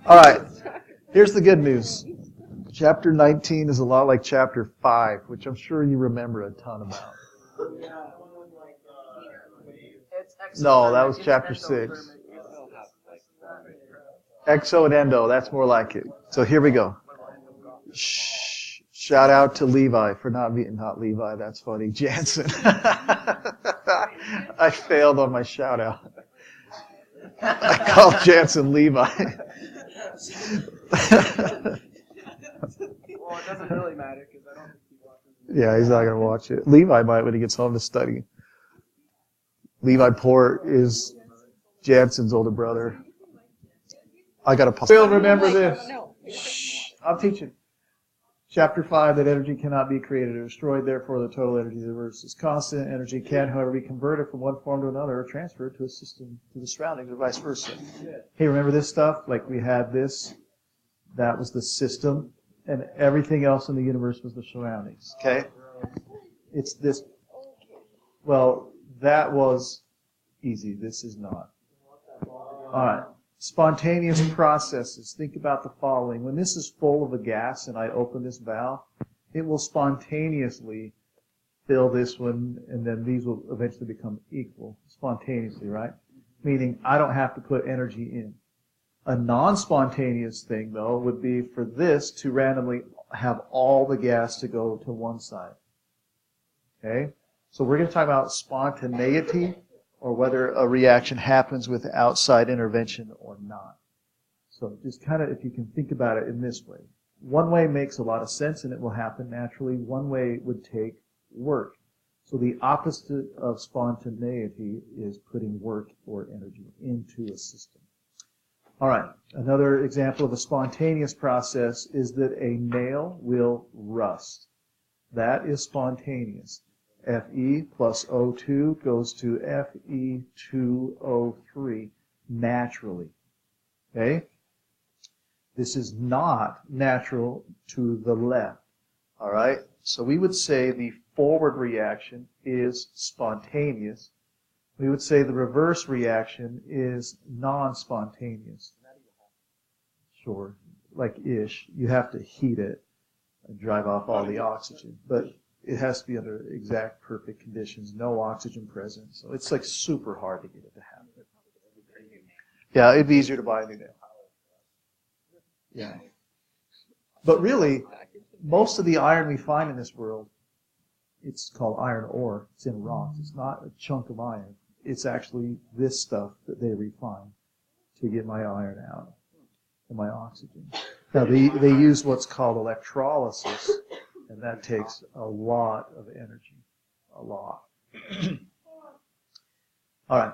All right, here's the good news. Chapter 19 is a lot like Chapter 5, which I'm sure you remember a ton about. No, that was Chapter 6. Exo and endo, that's more like it. So here we go. Shh. Shout out to Levi for not Levi, that's funny. Jansen. I failed on my shout out. I called Jansen Levi. Well, it doesn't really matter because I don't think he watches it. Yeah, he's not going to watch it. Levi might when he gets home to study. Levi Port is Jansen's older brother. I got to Will, remember this. Shh, I'm teaching. Chapter 5, that energy cannot be created or destroyed, therefore the total energy of the universe is constant. Energy can, however, be converted from one form to another or transferred to a system, to the surroundings, or vice versa. Hey, remember this stuff? Like we had this, that was the system, and everything else in the universe was the surroundings. Okay? It's this. Well, that was easy. This is not. All right. Spontaneous processes. Think about the following. When this is full of a gas and I open this valve, it will spontaneously fill this one, and then these will eventually become equal spontaneously, right? Meaning I don't have to put energy in. A non-spontaneous thing, though, would be for this to randomly have all the gas to go to one side. Okay? So we're going to talk about spontaneity, or whether a reaction happens with outside intervention or not. So just kind of, if you can think about it in this way. One way makes a lot of sense and it will happen naturally. One way would take work. So the opposite of spontaneity is putting work or energy into a system. All right, another example of a spontaneous process is that a nail will rust. That is spontaneous. Fe plus O2 goes to Fe2O3 naturally. Okay? This is not natural to the left. All right? So we would say the forward reaction is spontaneous. We would say the reverse reaction is non-spontaneous. Sure, like ish. You have to heat it and drive off all the oxygen. But it has to be under exact perfect conditions, no oxygen present. So it's like super hard to get it to happen. Yeah, it'd be easier to buy a new nail. Yeah. But really, most of the iron we find in this world, it's called iron ore. It's in rocks. It's not a chunk of iron. It's actually this stuff that they refine to get my iron out and my oxygen. Now, they use what's called electrolysis. And that takes a lot of energy. A lot. All right.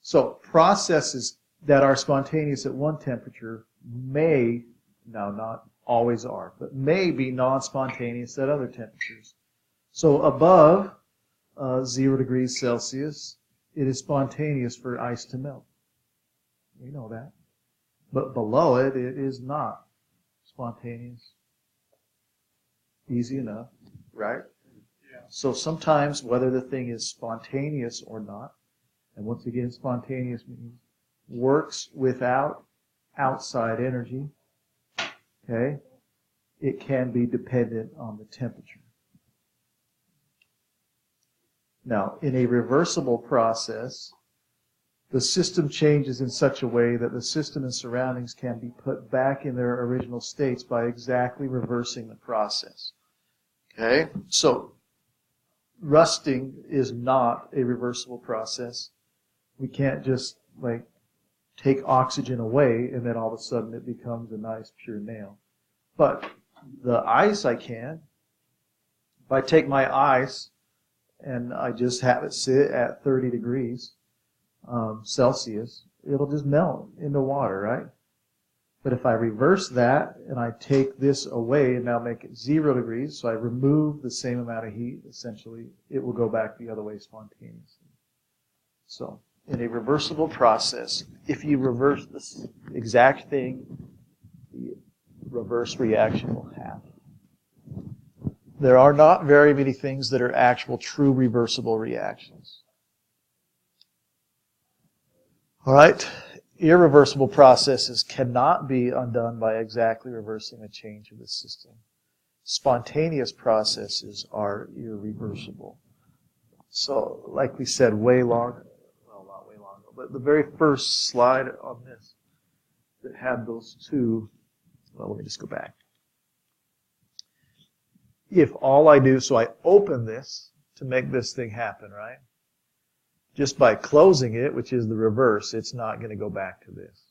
So processes that are spontaneous at one temperature may, now not always are, but may be non-spontaneous at other temperatures. So above 0 degrees Celsius, it is spontaneous for ice to melt. We know that. But below it, it is not spontaneous. Easy enough, right? Yeah. So sometimes, whether the thing is spontaneous or not, and once again, spontaneous means works without outside energy, okay, it can be dependent on the temperature. Now, in a reversible process, the system changes in such a way that the system and surroundings can be put back in their original states by exactly reversing the process. Okay, so rusting is not a reversible process. We can't just like take oxygen away and then all of a sudden it becomes a nice pure nail. But the ice I can. If I take my ice and I just have it sit at 30 degrees Celsius, it'll just melt into water, right? But if I reverse that and I take this away and now make it 0 degrees, so I remove the same amount of heat, essentially, it will go back the other way spontaneously. So, in a reversible process, if you reverse this exact thing, the reverse reaction will happen. There are not very many things that are actual true reversible reactions. All right. irreversible processes cannot be undone by exactly reversing a change of the system. Spontaneous processes are irreversible. So, like we said, way long, well, not way long ago, but the very first slide on this that had those two, well, let me just go back. If all I do, so I open this to make this thing happen, right? Just by closing it, which is the reverse, it's not going to go back to this.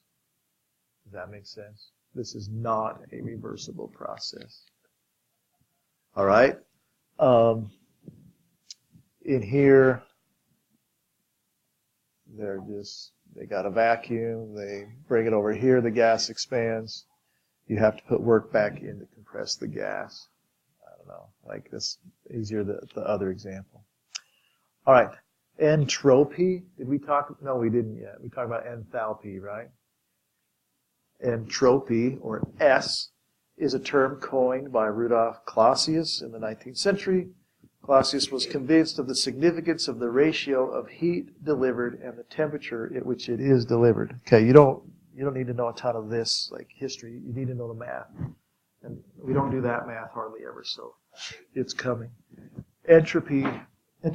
Does that make sense? This is not a reversible process. All right? In here, they got a vacuum, they bring it over here, the gas expands. You have to put work back in to compress the gas. I don't know, like this, easier the other example. All right. Entropy, did we talk? No, we didn't yet. We talked about enthalpy, right? Entropy, or S, is a term coined by Rudolf Clausius in the 19th century. Clausius was convinced of the significance of the ratio of heat delivered and the temperature at which it is delivered. Okay, you don't need to know a ton of this, like history. You need to know the math. And we don't do that math hardly ever, so it's coming. Entropy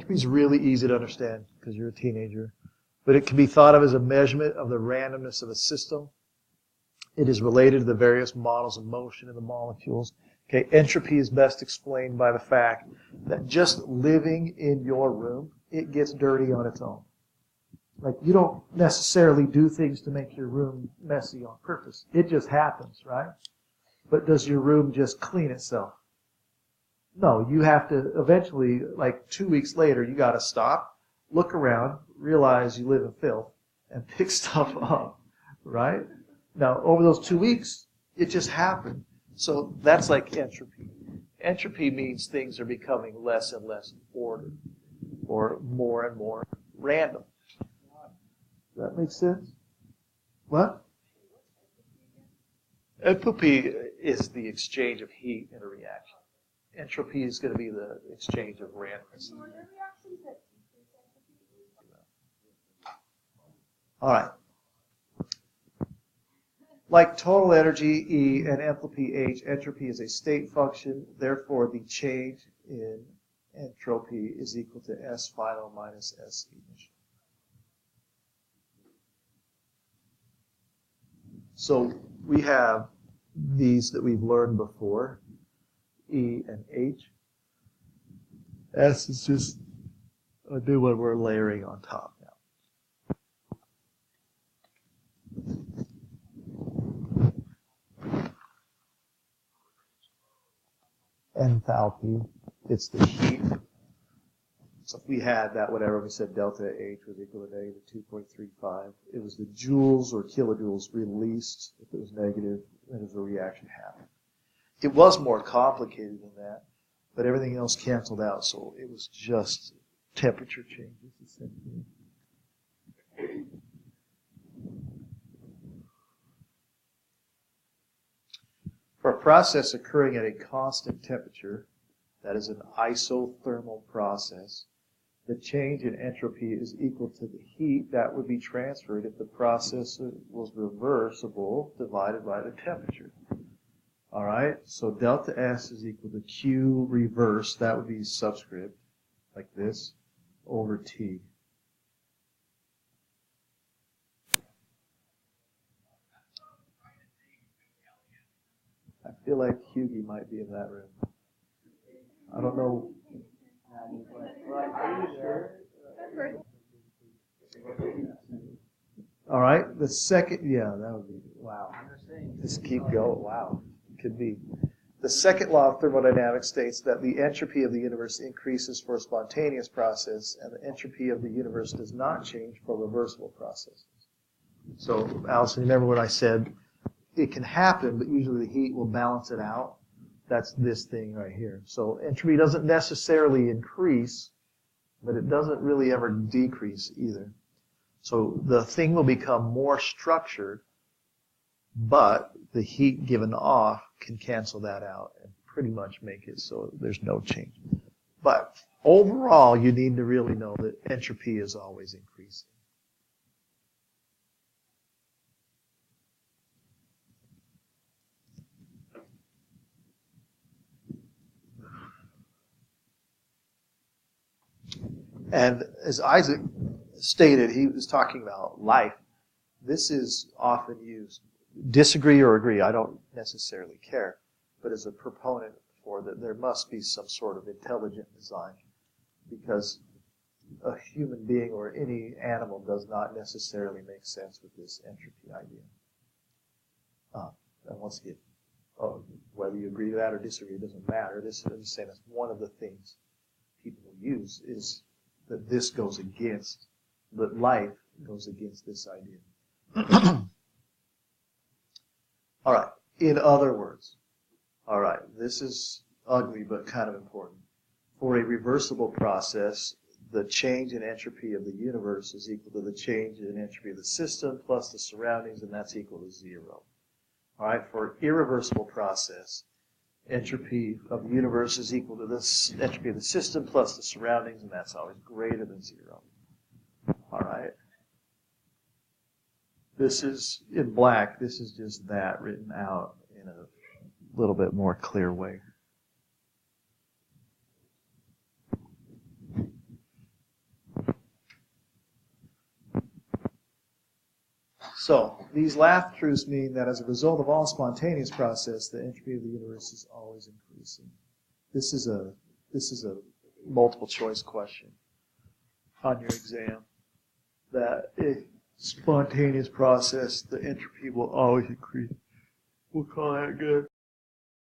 is really easy to understand because you're a teenager, but it can be thought of as a measurement of the randomness of a system. It is related to the various models of motion in the molecules. Okay, entropy is best explained by the fact that just living in your room, it gets dirty on its own. Like, you don't necessarily do things to make your room messy on purpose. It just happens, right? But does your room just clean itself? No, you have to eventually, like 2 weeks later, you got to stop, look around, realize you live in filth, and pick stuff up, right? Now, over those 2 weeks, it just happened. So that's like entropy. Entropy means things are becoming less and less ordered, or more and more random. Does that make sense? What? Entropy is the exchange of heat in a reaction. Entropy is going to be the exchange of randomness. All right. Like total energy, E, and enthalpy, H, entropy is a state function. Therefore, the change in entropy is equal to S final minus S initial. So we have these that we've learned before, E and H. S is just a new one we're layering on top now. Enthalpy, it's the heat. So if we had that, whatever, we said delta H was equal to negative 2.35. It was the joules or kilojoules released. If it was negative, then as a reaction happened. It was more complicated than that, but everything else canceled out, so it was just temperature changes, essentially. For a process occurring at a constant temperature, that is an isothermal process, the change in entropy is equal to the heat that would be transferred if the process was reversible divided by the temperature. All right, so delta S is equal to Q reverse, that would be subscript, like this, over T. I feel like Hughie might be in that room. I don't know. All right, the second, yeah, that would be, wow. Just keep going, wow, could be. The second law of thermodynamics states that the entropy of the universe increases for a spontaneous process, and the entropy of the universe does not change for reversible processes. So, Allison, remember what I said? It can happen, but usually the heat will balance it out. That's this thing right here. So entropy doesn't necessarily increase, but it doesn't really ever decrease either. So the thing will become more structured, but the heat given off can cancel that out and pretty much make it so there's no change. But overall, you need to really know that entropy is always increasing. And as Isaac stated, he was talking about life. This is often used, disagree or agree, I don't necessarily care, but as a proponent for that there must be some sort of intelligent design, because a human being or any animal does not necessarily make sense with this entropy idea. And once again, whether you agree to that or disagree, it doesn't matter. I'm just saying that's one of the things people use is that this goes against, that life goes against this idea. All right. In other words, all right, this is ugly but kind of important. For a reversible process, the change in entropy of the universe is equal to the change in entropy of the system plus the surroundings, and that's equal to 0. All right, for an irreversible process, entropy of the universe is equal to this entropy of the system plus the surroundings, and that's always greater than 0. All right. This is in black. This is just that written out in a little bit more clear way. So, these last truths mean that as a result of all spontaneous process, the entropy of the universe is always increasing. This is a multiple choice question on your exam. That a spontaneous process, the entropy will always increase. We'll call that good.